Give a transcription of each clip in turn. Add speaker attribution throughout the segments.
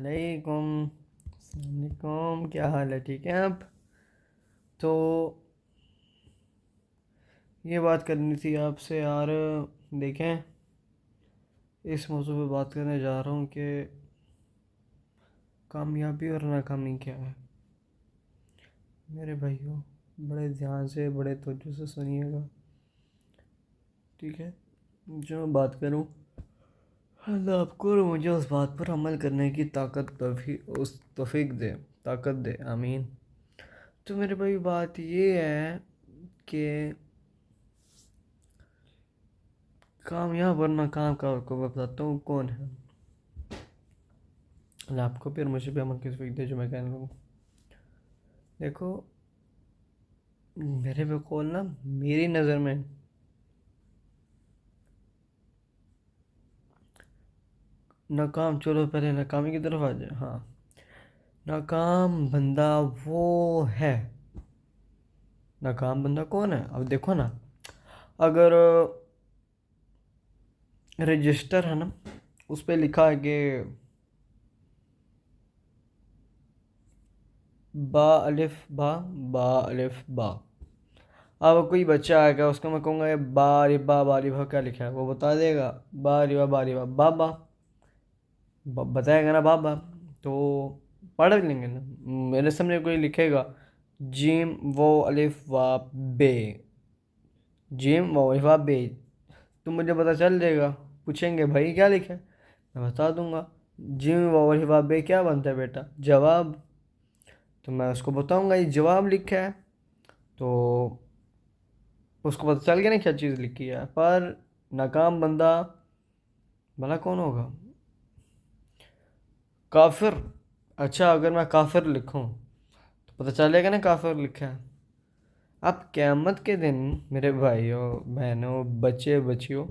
Speaker 1: علیکم، السلام علیکم، کیا حال ہے؟ ٹھیک ہے آپ؟ تو یہ بات کرنی تھی آپ سے یار. دیکھیں، اس موضوع پہ بات کرنے جا رہا ہوں کہ کامیابی اور ناکامی کیا ہے. میرے بھائیوں، بڑے دھیان سے، بڑے توجہ سے سنیے گا، ٹھیک ہے؟ جو میں بات کروں، اللہ آپ کو اور مجھے اس بات پر عمل کرنے کی توفیق دے، طاقت دے، آمین. تو میرے بھائی بات یہ ہے کہ کامیاب اور ناکام کا آپ کو میں بتاتا ہوں کون ہے. اللہ آپ کو پھر مجھے بھی عمل کی توفیق دے جو میں کہنے لگوں. دیکھو میرے بقول نا، میری نظر میں ناکام، چلو پہلے ناکامی کی طرف آ جائے. ہاں، ناکام بندہ وہ ہے. ناکام بندہ کون ہے؟ اب دیکھو نا، اگر رجسٹر ہے نا، اس پہ لکھا ہے کہ با الف با، با الف با. اب کوئی بچہ آئے گا، اس کو میں کہوں گا با ری با، با ری با کیا لکھا ہے، وہ بتا دے گا با ری با، با ری با، بابا بتائے گا نا بابا. تو پڑھ لیں گے نا. میرے سامنے کوئی لکھے گا جیم وہ الف وا بے، جیم وہ الف وا بے، تو مجھے پتہ چل جائے گا. پوچھیں گے بھائی کیا لکھا ہے، میں بتا دوں گا جیم وہ الف وا بے کیا بنتا ہے بیٹا، جواب. تو میں اس کو بتاؤں گا یہ جواب لکھا ہے، تو اس کو پتہ چل گیا نہیں کیا چیز لکھی ہے. پر ناکام بندہ بھلا کون ہوگا؟ کافر. اچھا، اگر میں کافر لکھوں تو پتہ چلے گا نا کافر لکھا ہے. اب قیامت کے دن میرے بھائیوں، بہنوں، بچے بچیوں،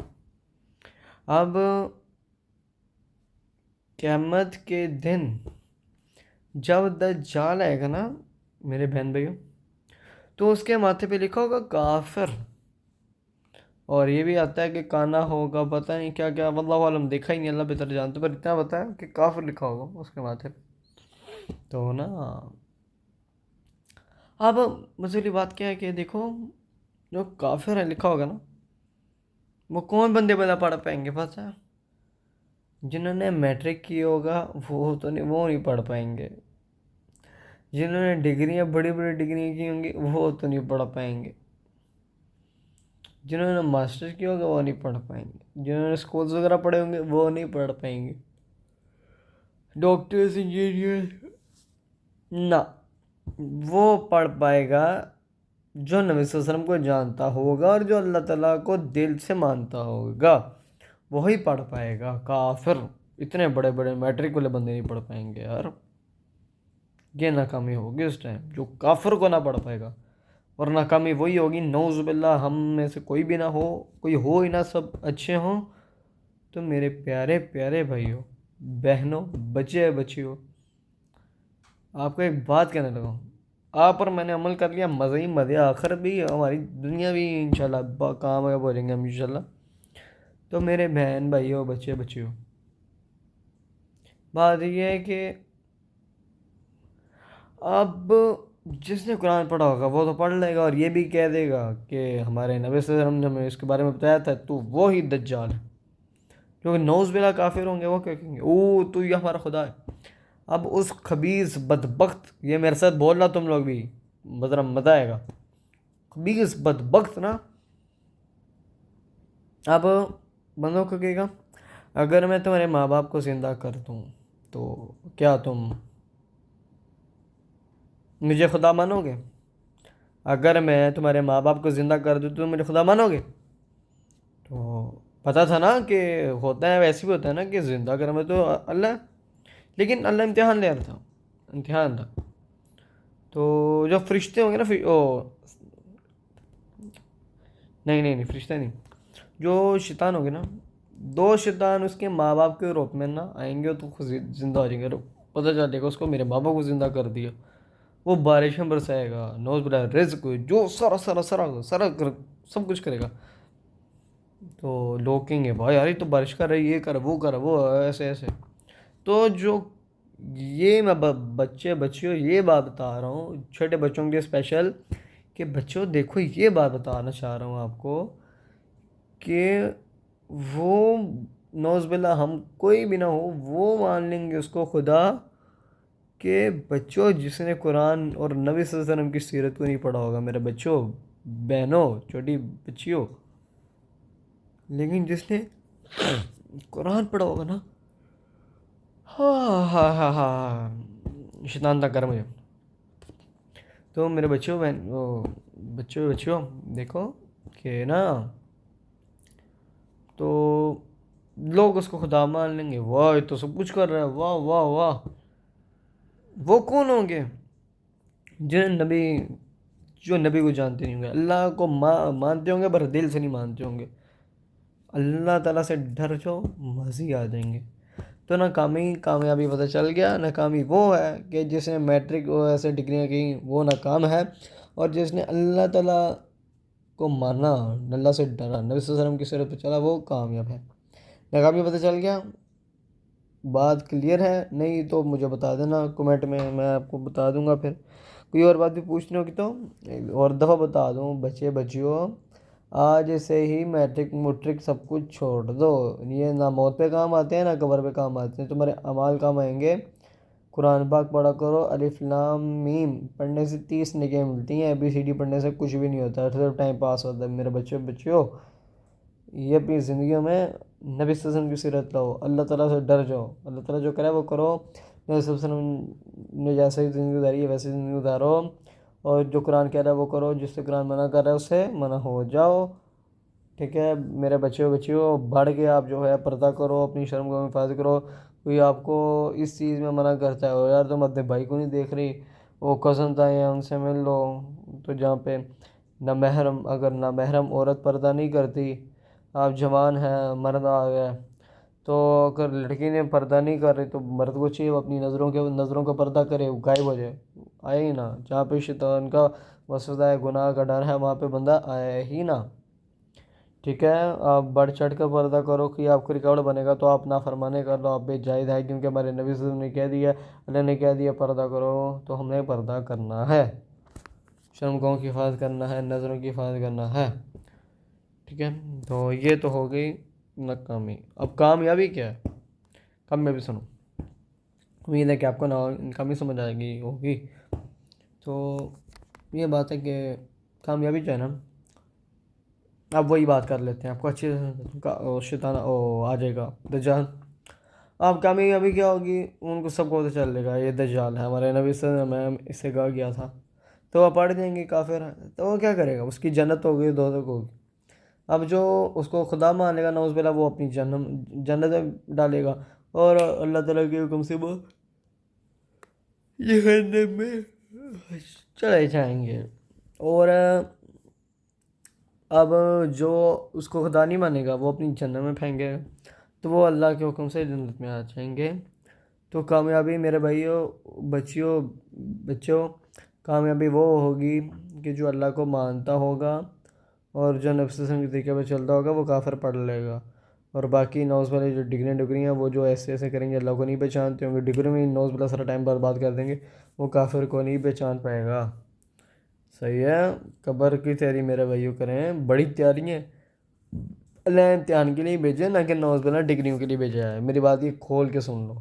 Speaker 1: اب قیامت کے دن جب دجال آئے گا نا میرے بہن بھائیوں، تو اس کے ماتھے پہ لکھا ہوگا کافر. اور یہ بھی آتا ہے کہ کانا ہوگا، پتہ نہیں کیا کیا، واللہ عالم، دیکھا ہی نہیں، اللہ بہتر جانتے، پر اتنا بتا ہے کہ کافر لکھا ہوگا اس کے ماتھے پہ. تو نا اب مزید بات کیا ہے کہ دیکھو، جو کافر ہے لکھا ہوگا نا، وہ کون بندے بلا پڑھ پائیں گے؟ پتہ ہے، جنہوں نے میٹرک کی ہوگا وہ نہیں پڑھ پائیں گے. جنہوں نے ڈگریاں، بڑی بڑی ڈگریاں کی ہوں گی، وہ تو نہیں پڑھ پائیں گے. جنہوں نے ماسٹر کیا ہوگا وہ نہیں پڑھ پائیں گے. جنہوں نے اسکولز وغیرہ پڑھے ہوں گے وہ نہیں پڑھ پائیں گے. ڈاکٹرز، انجینئر، نہ، وہ پڑھ پائے گا جو نبی صلی اللہ علیہ وسلم کو جانتا ہوگا اور جو اللہ تعالیٰ کو دل سے مانتا ہوگا، وہی پڑھ پائے گا. کافر، اتنے بڑے بڑے میٹرک والے بندے نہیں پڑھ پائیں گے یار. یہ ناکامی ہوگی اس ٹائم، جو کافر کو نہ پڑھ پائے گا. اور ناکامی وہی ہوگی، نعوذ باللہ ہم میں سے کوئی بھی نہ ہو، کوئی ہو ہی نہ، سب اچھے ہوں. تو میرے پیارے پیارے بھائیوں، بہنوں، بچے بچیوں، آپ کو ایک بات کہنے لگا ہوں. آپ پر میں نے عمل کر لیا، مزہ ہی مزہ، آخر بھی ہماری دنیا بھی انشاءاللہ کامیاب ہو جائیں گے ہم انشاءاللہ. تو میرے بہن بھائیوں، بچے بچیوں، بات یہ ہے کہ اب جس نے قرآن پڑھا ہوگا وہ تو پڑھ لے گا، اور یہ بھی کہہ دے گا کہ ہمارے نبی صلی اللہ علیہ وسلم نے ہمیں اس کے بارے میں بتایا تھا، تو وہی دجال ہے. کیونکہ نوز بلا کافر ہوں گے، وہ کیا کہیں گے، او تو یہ ہمارا خدا ہے. اب اس خبیث بدبخت، یہ میرے ساتھ بول رہا، تم لوگ بھی ذرا مزہ آئے گا. خبیث بدبخت نا، اب بندوں کو کہے گا اگر میں تمہارے ماں باپ کو زندہ کر دوں تو کیا تم مجھے خدا مانو گے؟ اگر میں تمہارے ماں باپ کو زندہ کر دوں تو مجھے خدا مانو گے؟ تو پتہ تھا نا کہ ہوتا ہے، ویسے بھی ہوتا ہے نا کہ زندہ کرنا تو اللہ، لیکن اللہ امتحان لے رہا تھا، امتحان تھا. تو جو فرشتے ہوں گے نا، نہیں نہیں نہیں، فرشتہ نہیں، جو شیطان ہوں گے نا، دو شیطان اس کے ماں باپ کے روپ میں نا آئیں گے تو خود زندہ ہو جائیں گے. پتہ چلے گا اس کو میرے ماں باپ کو زندہ کر دیا. وہ بارشیں برسائے گا، نوز بلا رزق، جو سارا سارا سارا سارا سب کچھ کرے گا. تو لوگ کہیں گے بھائی یار یہ تو بارش کر رہی، یہ کر وہ کر وہ ایسے ایسے. تو جو یہ میں بچیوں یہ بات بتا رہا ہوں چھوٹے بچوں کے لیے اسپیشل، کہ بچوں دیکھو یہ بات بتانا چاہ رہا ہوں آپ کو کہ وہ نوز باللہ ہم کوئی بھی نہ ہو وہ مان لیں گے اس کو خدا، کہ بچوں جس نے قرآن اور نبی صلی اللہ علیہ وسلم کی سیرت کو نہیں پڑھا ہوگا میرے بچوں، بہنوں، چھوٹی بچیوں، لیکن جس نے قرآن پڑھا ہوگا نا، ہاں ہاں ہاں ہاں ہاں، شیطان تک کر مجھے. تو میرے بچوں بچوں دیکھو کہ نا، تو لوگ اس کو خدا مان لیں گے، واہ یہ تو سب کچھ کر رہا ہے، واہ واہ واہ. وہ کون ہوں گے جو نبی کو جانتے نہیں ہوں گے، اللہ کو مانتے ہوں گے پر دل سے نہیں مانتے ہوں گے. اللہ تعالیٰ سے ڈر جاؤ، مزے ہی آ جائیں گے. تو کامیابی پتہ چل گیا. ناکامی وہ ہے کہ جس نے میٹرک اور ایسے ڈگریاں کی وہ ناکام ہے، اور جس نے اللہ تعالیٰ کو مانا، اللہ سے ڈرا، نبی صلی اللہ علیہ وسلم کی سیرت پہ چلا، وہ کامیاب ہے. ناکامی پتہ چل گیا. بات کلیئر ہے؟ نہیں تو مجھے بتا دینا کمنٹ میں آپ کو بتا دوں گا. پھر کوئی اور بات بھی پوچھنی ہوگی تو اور دفعہ بتا دوں. بچیوں آج سے ہی میٹرک موٹرک سب کچھ چھوڑ دو. یہ نہ موت پہ کام آتے ہیں نہ قبر پہ کام آتے ہیں، تمہارے اعمال کام آئیں گے. قرآن پاک پڑھا کرو. الف لام میم پڑھنے سے 30 نگیں ملتی ہیں. ABCD پڑھنے سے کچھ بھی نہیں ہوتا، صرف ٹائم پاس ہوتا ہے. میرے بچیوں یہ اپنی زندگیوں میں نبی صلی اللہ علیہ وسلم کی سیرت لاؤ. اللہ تعالیٰ سے ڈر جاؤ. اللہ تعالیٰ جو کرے وہ کرو. نبی صلی اللہ علیہ وسلم نے جیسے ہی زندگی گزاری ہے ویسے زندگی گزارو. اور جو قرآن کہہ رہا ہے وہ کرو، جس سے قرآن منع کر رہا ہے اس سے منع ہو جاؤ. ٹھیک ہے میرے بچیوں بڑھ کے آپ جو ہے پردہ کرو، اپنی شرم کو حفاظت کرو. کوئی آپ کو اس چیز میں منع کرتا ہے، او یار تم اپنے بھائی کو نہیں دیکھ رہی، وہ کزن آئے ہیں ان سے مل لو. تو جہاں پہ اگر نامحرم عورت پردہ نہیں کرتی، آپ جوان ہیں، مرد آ گیا، تو اگر لڑکی نے پردہ نہیں کر رہی تو مرد کو چاہیے وہ اپنی نظروں کا پردہ کرے، وہ غائب ہو جائے. آئے ہی نا. جہاں پہ شیطان کا وسوسہ ہے، گناہ کا ڈر ہے، وہاں پہ بندہ آئے ہی نا. ٹھیک ہے. آپ بڑھ چڑھ کر پردہ کرو کہ آپ کو ریکارڈ بنے گا تو آپ نافرمانی کر لو، آپ بے جائز ہے، کیونکہ ہمارے نبی صلی اللہ علیہ وسلم نے کہہ دیا، اللہ نے کہہ دیا پردہ کرو، تو ہم نے پردہ کرنا ہے. شرمگاہوں کی حفاظت کرنا ہے، نظروں کی حفاظت کرنا ہے. ٹھیک ہے. تو یہ تو ہو گئی ناکامی. اب کامیابی کیا ہے؟ کامیابی سنو. امید ہے کہ آپ کو ناکامی سمجھ آئے گی ہوگی. تو یہ بات ہے کہ کامیابی جو ہے نا، اب وہی بات کر لیتے ہیں. آپ کو اچھے شیطان آ جائے گا دجال. اب کامیابی کیا ہوگی؟ ان کو سب کو پتہ چل گا یہ دجال ہے. ہمارے نبی صلی اللہ علیہ وسلم میں اس سے کہا گیا تھا. تو وہ پڑھ دیں گے کافر ہے، تو وہ کیا کرے گا؟ اس کی جنت ہوگی، دوزخ ہوگی. اب جو اس کو خدا مان لے گا نعوذ باللہ، وہ اپنی جنت میں ڈالے گا، اور اللہ تعالیٰ کے حکم سے وہ جہنم میں چلے جائیں گے. اور اب جو اس کو خدا نہیں مانے گا وہ اپنی جنت میں پھینکے گا، تو وہ اللہ کے حکم سے جنت میں آ جائیں گے. تو کامیابی میرے بچوں کامیابی وہ ہوگی کہ جو اللہ کو مانتا ہوگا اور جو نبی صلی اللہ علیہ وسلم کے طریقے پہ چلتا ہوگا وہ کافر پڑھ لے گا. اور باقی نوز والے جو ڈگری ہیں وہ جو ایسے کریں گے، اللہ کو نہیں پہچانتے ہوں گے، ڈگری میں نوز والا سارا ٹائم برباد کر دیں گے، وہ کافر کو نہیں پہچان پائے گا. صحیح ہے. قبر کی تیاری میرے بھائیوں کریں، بڑی تیاری ہے. اللہ امتحان کے لیے بھیجے، نہ کہ نوز والا ڈگریوں کے لیے بھیجا ہے. میری بات یہ کھول کے سن لو.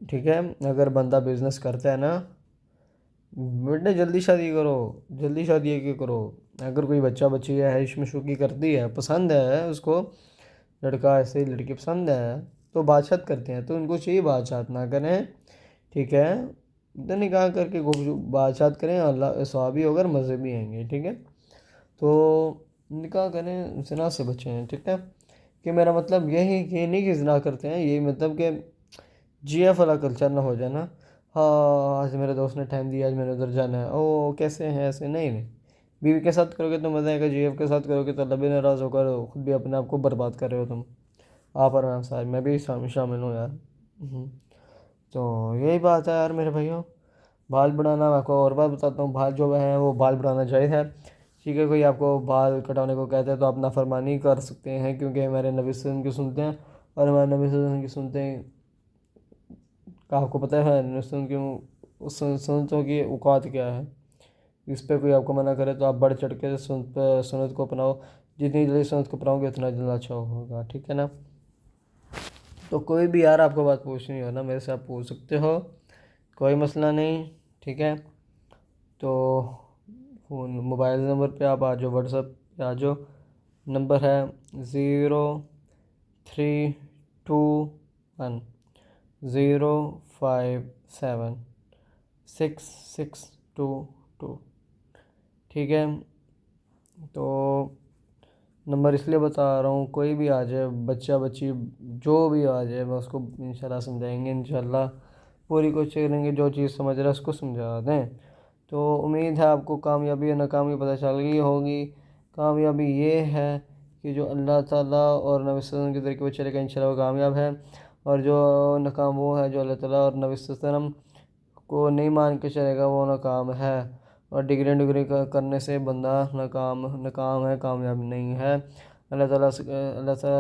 Speaker 1: ٹھیک ہے. اگر بندہ بزنس کرتا ہے نا، بیٹے جلدی شادی کرو، جلدی شادی کیوں کرو. اگر کوئی بچی ہے عشق مشوقی کرتی ہے، پسند ہے اس کو لڑکا، ایسے لڑکی پسند ہے، تو بادشاہت کرتے ہیں، تو ان کو چاہیے بادشاہت نہ کریں. ٹھیک ہے. تو نکاح کر کے بادشاہت کریں، اللہ ثواب بھی ہوگا اور مزے بھی آئیں گے. ٹھیک ہے. تو نکاح کریں، زنا سے بچیں. ٹھیک ہے. کہ میرا مطلب یہی کہ نہیں کہ زنا کرتے ہیں، یہی مطلب کہ جی ایف والا کلچر نہ ہو جائے نا. ہاں آج میرے دوست نے ٹائم دیا، آج میں نے ادھر جانا ہے، او کیسے ہیں ایسے نہیں. بیوی کے ساتھ کرو گے تو مزہ آئے گا، جی ایف کے ساتھ کرو گے تو اللہ بھی ناراض ہو کر خود بھی اپنے آپ کو برباد کر رہے ہو تم. آپ اور میں بھی شامل ہوں یار. تو یہی بات ہے یار میرے بھائیوں. بال بڑھانا، میں آپ کو اور بات بتاتا ہوں، بال جو ہیں وہ بال بڑھانا جائز ہے. ٹھیک ہے. کوئی آپ کو بال کٹانے کو کہتا ہے تو آپ نافرمانی کر سکتے ہیں، کیونکہ ہمارے نبی صلی اللہ علیہ وسلم کی سنتے ہیں، اور ہمارے نبی صلی اللہ علیہ وسلم کی سنتے ہیں آپ کو پتہ ہے سنتوں کی اوقات کیا ہے. اس پہ کوئی آپ کو منع کرے تو آپ بڑھ چڑھ کے سنت کو اپناؤ. جتنی جلدی سنت کو اپناؤ گے اتنا جلد اچھا ہوگا. ٹھیک ہے نا. تو کوئی بھی یار آپ کو بات پوچھنی ہو نا میرے سے آپ پوچھ سکتے ہو, کوئی مسئلہ نہیں. ٹھیک ہے. تو موبائل نمبر پہ آپ آ جاؤ, واٹس ایپ پہ آ جاؤ. نمبر ہے 0321057622. ٹھیک ہے. تو نمبر اس لیے بتا رہا ہوں, کوئی بھی آ جائے, بچہ بچی جو بھی آ جائے, میں اس کو انشاءاللہ سمجھائیں گے. انشاءاللہ پوری کوشش کریں گے, جو چیز سمجھ رہا ہے اس کو سمجھا دیں. تو امید ہے آپ کو کامیابی اور ناکامی پتہ چل گئی ہوگی. کامیابی یہ ہے کہ جو اللہ تعالیٰ اور نبی صلی اللہ علیہ وسلم کے ذریعے وہ چلے گا انشاءاللہ وہ کامیاب ہے. اور جو ناکام وہ ہے جو اللہ تعالیٰ اور نبی صلی اللہ علیہ وسلم کو نہیں مان کے چلے گا وہ ناکام ہے. اور ڈگری کرنے سے بندہ ناکام ہے, کامیاب نہیں ہے. اللہ تعالیٰ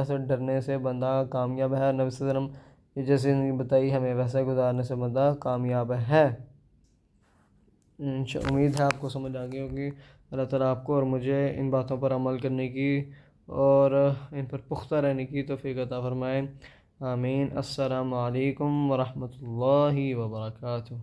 Speaker 1: سے ڈرنے سے بندہ کامیاب ہے. نبی صلی اللہ علیہ وسلم کی جیسے زندگی بتائی ہمیں ویسے گزارنے سے بندہ کامیاب ہے. امید ہے آپ کو سمجھ آ گئی ہوگی. اللہ تعالیٰ آپ کو اور مجھے ان باتوں پر عمل کرنے کی اور ان پر پختہ رہنے کی توفیق عطا فرمائے. آمین. السلام علیکم ورحمۃ اللہ وبرکاتہ.